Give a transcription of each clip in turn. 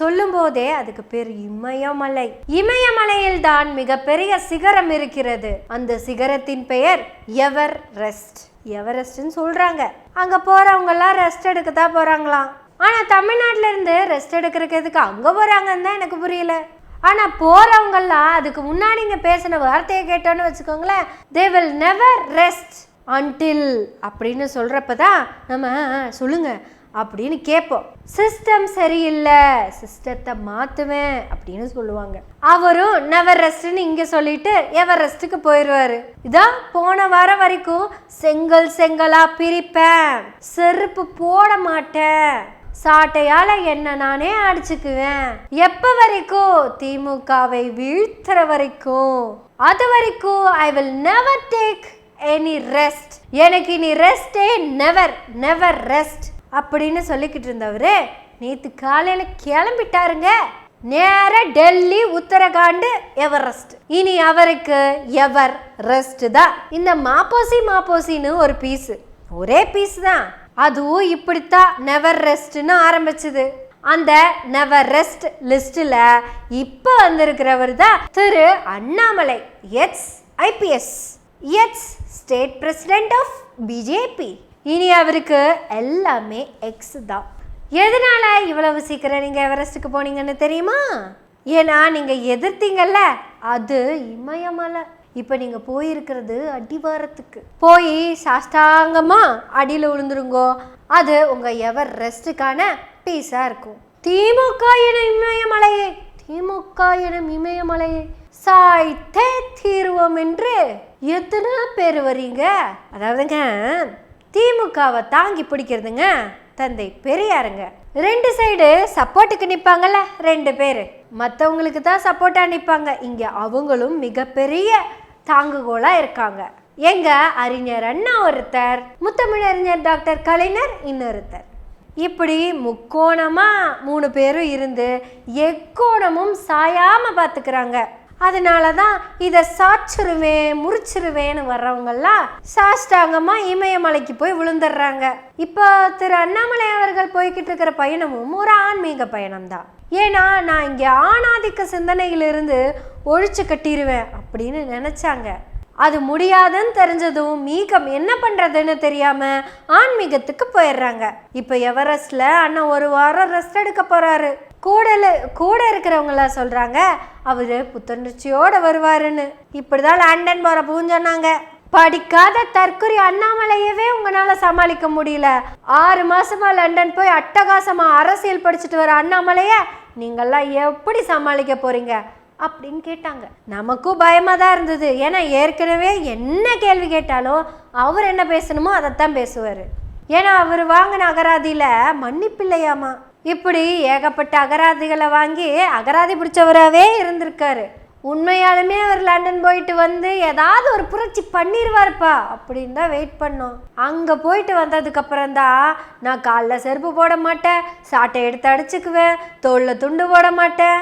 சொல்லும் போதே அதுக்கு பேர் இமயமலை. இமயமலையில் தான் மிகப்பெரிய சிகரம் இருக்கிறது. அந்த சிகரத்தின் பெயர் எவரெஸ்ட். எவரெஸ்ட்னு சொல்றாங்க. அங்க போறவங்க எல்லாம் ரெஸ்ட் எடுக்கத்தான் போறாங்களாம். ஆனா தமிழ்நாட்டுல இருந்து ரெஸ்ட் எடுக்கிறதுக்கு எதுக்கு அங்க போறாங்கன்னு தான் எனக்கு புரியல. ஆனா போறவங்கெல்லாம் அதுக்கு முன்னாடி இங்க பேசின வார்த்தையை கேட்டோன்னு வச்சுக்கோங்களேன், they will never rest until அப்படின்னு சொல்றப்பதான் நம்ம சொல்லுங்க அப்படின்னு கேட்போம். சிஸ்டம் சரியில்லை, சிஸ்டத்தை மாத்துவேன் அப்படின்னு சொல்லுவாங்க. அவரும் நெவர் ரெஸ்ட்னு இங்க சொல்லிட்டு எவரெஸ்டுக்கு போயிடுவாரு. இதான் போன வாரம் வரைக்கும் செங்கல் செங்கலா பிரிப்பேன், செருப்பு போட மாட்டேன், சாட்டையால என்ன நானே அடிச்சுக்குவேன், எப்ப வரைக்கும் திமுகவை வீழ்த்துற வரைக்கும், அது வரைக்கும் I will never take any rest, எனக்கு இனி ரெஸ்டே நெவர் நெவர் ரெஸ்ட் அப்படின்னு சொல்லிக்கிட்டு இருந்தவரு நேத்து காலையில கிளம்பிட்டாருங்க. நேர டெல்லி, உத்தரகாண்ட், எவரெஸ்ட். இனி அவருக்கு எவர் ரெஸ்ட் தான். இந்த மாப்போசின்னு ஒரு பீஸ், ஒரே பீஸ் தான். அதுவும் இப்படித்தான் நெவர் ரெஸ்ட்னு ஆரம்பிச்சது. அந்த நெவர் ரெஸ்ட் லிஸ்ட்ல இப்ப வந்திருக்கிறவர் தான் திரு Annamalai, ex IPS, ex state president of BJP. இனி அவருக்கு எல்லாமே எக்ஸ் தான். எதனால இவ்வளவு சீக்கிரம் நீங்க எவரெஸ்டுக்கு போனீங்கன்னு தெரியுமா? ஏன்னா நீங்க எதிர்த்தீங்கல்ல, அது இமயமலை. இப்ப நீங்க போயிருக்கிறது அடிவாரத்துக்கு. போய் சாஷ்டாங்கமா அடியில விழுந்துருங்கோ, அது உங்க எவர் ரெஸ்டுக்கான பீஸா இருக்கும். திமுக எனும் இமயமலையை, திமுக எனும் இமயமலையை சாய்த்தே தீர்வோம் என்று எத்தனை பேர் வரீங்க? அதாவதுங்க திமுகவை தாங்கி பிடிக்கிறதுங்க தந்தை பெரியாருங்க. ரெண்டு சைடு சப்போர்ட்டுக்கு நிற்பாங்கல்ல ரெண்டு பேர், மற்றவங்களுக்கு தான் சப்போர்ட்டா நிற்பாங்க. இங்க அவங்களும் மிகப்பெரிய தாங்குகோலா இருக்காங்க. எங்க அறிஞர் அண்ணா ஒருத்தர், முத்தமிழறிஞர் டாக்டர் கலைஞர் இன்னொருத்தர். இப்படி முக்கோணமா மூணு பேரும் இருந்து எக்கோணமும் சாயாம பாத்துக்கிறாங்க. அதனாலதான் இதை சாச்சிருவேன் முறிச்சிருவேன்னு வர்றவங்கெல்லாம் சாஷ்டாங்கமா இமயமலைக்கு போய் விழுந்துடுறாங்க. இப்போ திரு அண்ணாமலை அவர்கள் போய்கிட்டு இருக்கிற பயணமும் ஒரு ஆன்மீக பயணம் தான். ஏன்னா நான் இங்க ஆணாதிக்க சிந்தனையிலிருந்து ஒழிச்சு கட்டிடுவேன் அப்படின்னு நினைச்சாங்க. அது முடியாதுன்னு தெரிஞ்சதும் மீகம் என்ன பண்றதுன்னு தெரியாம ஆன்மீகத்துக்கு போயிடுறாங்க. இப்ப எவரெஸ்ட்ல அண்ணன் ஒரு வாரம் ரெஸ்ட் எடுக்க போறாரு. கூட இருக்கிறவங்கள சொல்றாங்க அவரு புத்துணர்ச்சியோட வருவாருன்னு. இப்படிதான் லண்டன் போற பூஞ்சொன்னாங்க. படிக்காத தற்குறி அண்ணாமலையவே உங்களால சமாளிக்க முடியல. 6 மாசமா லண்டன் போய் அட்டகாசமா அரசியல் படிச்சுட்டு வர அண்ணாமலைய நீங்கெல்லாம் எப்படி சமாளிக்க போறீங்க அப்படின்னு கேட்டாங்க. நமக்கும் பயமா தான் இருந்தது. ஏன்னா ஏற்கனவே என்ன கேள்வி கேட்டாலும் அவர் என்ன பேசணுமோ அதைத்தான் பேசுவாரு. ஏன்னா அவர் வாங்கின அகராதியில மன்னிப்பில்லையாமா. இப்படி ஏகப்பட்ட அகராதிகளை வாங்கி அகராதி பிடிச்சவராகவே இருந்திருக்காரு. உண்மையாலுமே அவர் லண்டன் போயிட்டு வந்து ஏதாவது ஒரு புரட்சி பண்ணிடுவார்ப்பா அப்படின்னு தான் வெயிட் பண்ணோம். அங்கே போயிட்டு வந்ததுக்கு அப்புறம் தான் நான் காலில் செருப்பு போட மாட்டேன், சாட்டை எடுத்து அடிச்சுக்குவேன், தோளில் துண்டு போட மாட்டேன்,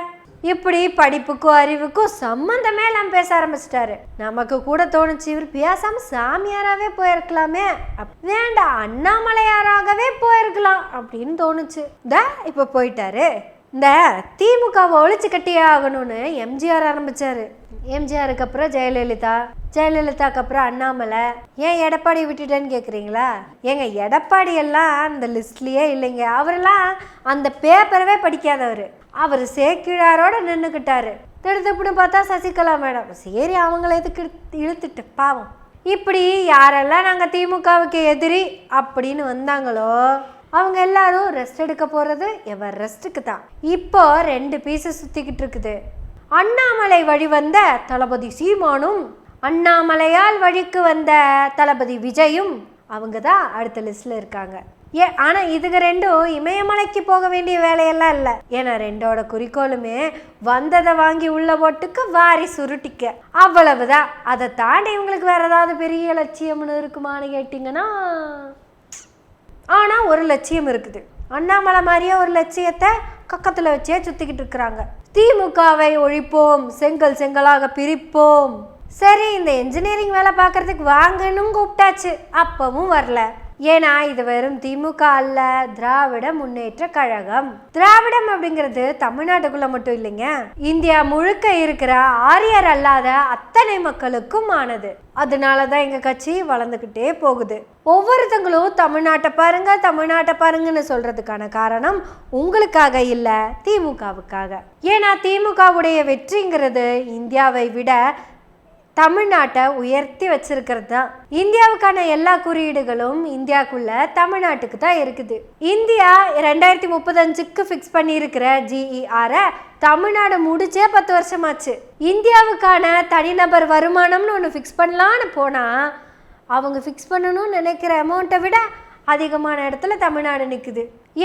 இப்படி படிப்புக்கும் அறிவுக்கும் சம்பந்தமே எல்லாம் பேச ஆரம்பிச்சிட்டாரு. நமக்கு கூட தோணுச்சு இவர் பேசாம சாமியாராவே போயிருக்கலாமே, வேண்டாம் அண்ணாமலையாராகவே போயிருக்கலாம் அப்படின்னு தோணுச்சு. இப்ப போயிட்டாரு. இந்த திமுகவை ஒழிச்சு கட்டியே ஆகணும்னு எம்ஜிஆர் ஆரம்பிச்சாரு. எம்ஜிஆருக்கு அப்புறம் ஜெயலலிதா, ஜெயலலிதாக்கு அப்புறம் அண்ணாமலை. ஏன் எடப்பாடி விட்டுட்டேன்னு கேட்குறீங்களா? ஏங்க எடப்பாடி எல்லாம் அந்த லிஸ்ட்லயே இல்லைங்க. அவரெல்லாம் அந்த பேப்பரவே படிக்காதவர். அவர் சேக்கிழாரோட நின்றுக்கிட்டாரு. திடுத்துப்புன்னு பார்த்தா சசிகலா மேடம். சரி அவங்கள எதுக்கு இழுத்துட்டு பாவம். இப்படி யாரெல்லாம் நாங்கள் திமுகவுக்கு எதிரி அப்படின்னு வந்தாங்களோ அவங்க எல்லாரும் ரெஸ்ட் எடுக்க போறது எவரெஸ்டுக்கு தான். இப்போ 2 பீஸை சுத்திக்கிட்டு இருக்குது. அண்ணாமலை வழி வந்த தளபதி சீமானும் அண்ணாமலையால் வழிக்கு வந்த தளபதி விஜயும் அவங்க தான் அடுத்த லிஸ்ட்ல இருக்காங்க. ஆனா இதுக்கு ரெண்டும் இமயமலைக்கு போக வேண்டிய வேலையெல்லாம் இல்லை. ஏன்னா ரெண்டோட குறிக்கோளுமே வந்ததை வாங்கி உள்ள போட்டுக்கு வாரி சுருட்டிக்க, அவ்வளவுதான். அதை தாண்டி இவங்களுக்கு வேற ஏதாவது பெரிய லட்சியம்னு இருக்குமான்னு கேட்டீங்கன்னா, ஆனா ஒரு லட்சியம் இருக்குது. அண்ணாமலை மாதிரியே ஒரு லட்சியத்தை கக்கத்துல வச்சே சுத்திக்கிட்டு இருக்கிறாங்க. திமுகவை ஒழிப்போம், செங்கல் செங்கலாக பிரிப்போம். சரி இந்த என்ஜினியரிங் வேலை பார்க்கறதுக்கு வாங்கன்னு கூப்பிட்டாச்சு, அப்பவும் வரல. ஏன்னா இது வெறும் திமுக அல்ல, திராவிட முன்னேற்ற கழகம். திராவிடம் அப்படிங்கிறது தமிழ்நாட்டுக்குள்ள மட்டும் இல்லைங்க, இந்தியா முழுக்க இருக்கிற ஆரியர் அல்லாத அத்தனை மக்களுக்கும் ஆனது. அதனாலதான் எங்க கட்சி வளர்ந்துகிட்டே போகுது. ஒவ்வொருத்தங்களும் தமிழ்நாட்டை பாருங்க தமிழ்நாட்டை பாருங்கன்னு சொல்றதுக்கான காரணம் உங்களுக்காக இல்ல, திமுகவுக்காக. ஏன்னா திமுகவுடைய வெற்றிங்கிறது இந்தியாவை விட தமிழ்நாட்டை உயர்த்தி வச்சிருக்கிறது தான். இந்தியாவுக்கான எல்லா குறியீடுகளும் இந்தியாவுக்குள்ள தமிழ்நாட்டுக்கு தான் இருக்குது. இந்தியா 2035க்கு ஃபிக்ஸ் பண்ணியிருக்கிற GER தமிழ்நாடு முடிச்சே 10 வருஷமாச்சு. இந்தியாவுக்கான தனிநபர் வருமானம்னு ஒன்று ஃபிக்ஸ் பண்ணலான்னு போனால் அவங்க ஃபிக்ஸ் பண்ணணும்னு நினைக்கிற அமௌண்ட்டை விட அதிகமான இடத்துல தமிழ்நாடு நிற்குது.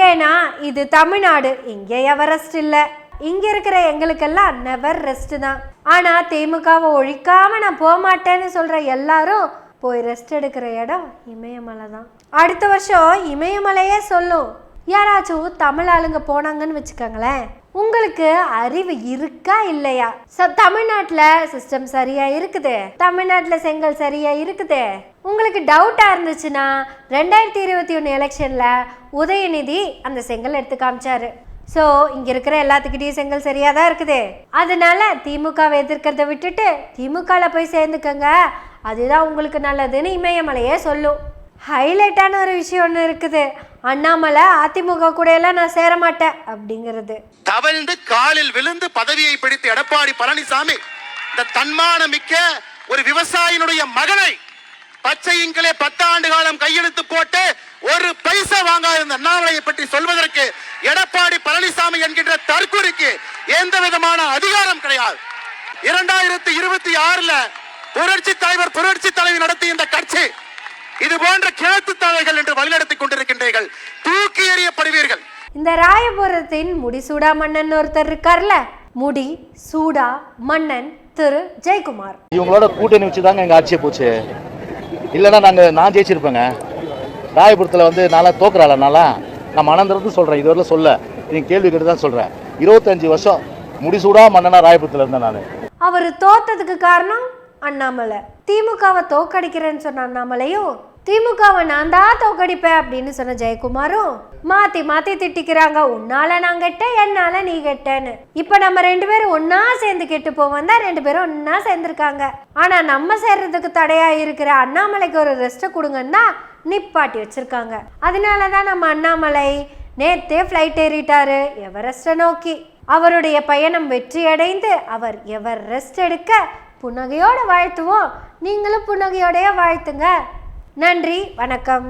ஏன்னா இது தமிழ்நாடு, இங்கே எவரெஸ்ட் இல்லை. இங்க இருக்கிற எங்களுக்கெல்லாம் நெவர் ரெஸ்ட் தான். ஆனா திமுகவை ஒழிக்காம நான் போக மாட்டேன்னு சொல்ற எல்லாரும் போய் ரெஸ்ட் எடுக்கிற இடம் இமயமலை தான். அடுத்த வருஷம் இமயமலையே சொல்லும். யாராச்சும் தமிழ் ஆளுங்க போனாங்கன்னு வச்சுக்கோங்களேன், உங்களுக்கு அறிவு இருக்கா இல்லையா? தமிழ்நாட்டுல சிஸ்டம் சரியா இருக்குது, தமிழ்நாட்டுல செங்கல் சரியா இருக்குது. உங்களுக்கு டவுட்டா இருந்துச்சுன்னா 2021 எலெக்ஷன்ல உதயநிதி அந்த செங்கல் எடுத்து காமிச்சாரு. ஸோ இங்கே இருக்கிற எல்லாத்துக்கிட்டையும் செங்கல் சரியாக தான் இருக்குது. அதனால திமுகவை எதிர்க்கிறத விட்டுட்டு திமுகவில் போய் சேர்ந்துக்கங்க, அதுதான் உங்களுக்கு நல்லதுன்னு இமயமலையே சொல்லும். ஹைலைட்டான ஒரு விஷயம் ஒன்று இருக்குது, அண்ணாமலை அதிமுக கூட எல்லாம் நான் சேர மாட்டேன் அப்படிங்கிறது. தவழ்ந்து காலில் விழுந்து பதவியை பிடித்து எடப்பாடி பழனிசாமி இந்த தன்மானமிக்க ஒரு விவசாயினுடைய மகனை பச்சையிங்களே 10 ஆண்டு காலம் கையெழுத்து போட்டு ஒரு பைசா வாங்காத அண்ணாமலையை பற்றி சொல்வதற்கு எடப்பாடி பழனிசாமி என்கின்ற தற்குறிக்கு எந்த விதமான அதிகாரம் கிடையாது. 2026 புரட்சி தலைவர் புரட்சி தலைவி நடத்திய இந்த கட்சி இது போன்ற கிழத்து தலைகள் என்று வழிநடத்திக் கொண்டிருக்கின்றீர்கள், தூக்கி எறியப்படுவீர்கள். இந்த ராயபுரத்தின் முடிசூடா மன்னன் ஒருத்தர் இருக்கார்ல, முடி சூடா மன்னன் திரு ஜெயக்குமார். இவங்களோட கூட்டணி வச்சுதாங்க எங்க ஆட்சியை போச்சு. இல்லைன்னா நான் ஜெயிச்சிருப்பேங்க. ராயபுரத்தில் வந்து நான்லாம் தோக்குறாள், நான் மனந்திருந்து சொல்கிறேன், இதுவரை சொல்ல நீங்கள் கேள்வி கேட்டு தான் சொல்கிறேன். 25 வருஷம் முடிசூடா மன்னனா ராயபுரத்தில் இருந்தேன் நான். அவர் தோத்ததுக்கு காரணம் அண்ணாமலை. திமுகவை தோக்கடிக்கிறேன்னு சொன்ன அண்ணாமலையும், திமுகவை நான் தான் தோக்கடிப்பேன் அப்படின்னு சொன்ன ஜெயக்குமாரும் மாத்தி மாத்தி திட்டிக்கிறாங்க. உன்னால நான் கெட்டேன், என்னால நீ கெட்டேன்னு. இப்ப நம்ம 2 பேரும் ஒன்னா சேர்ந்து கெட்டு போவோம் தான் 2 பேரும் ஒன்னா சேர்ந்திருக்காங்க. ஆனா நம்ம சேர்றதுக்கு தடையா இருக்கிற அண்ணாமலைக்கு ஒரு ரெஸ்ட் கொடுங்கன்னா நிப்பாட்டி வச்சிருக்காங்க. அதனாலதான் நம்ம அண்ணாமலை நேத்தே ஃப்ளைட் ஏறிட்டாரு எவரெஸ்ட நோக்கி. அவருடைய பயணம் வெற்றி அடைந்து அவர் எவரெஸ்ட் எடுக்க புன்னகையோட வாழ்த்துவோம். நீங்களும் புன்னகையோடைய வாழ்த்துங்க. நன்றி, வணக்கம்.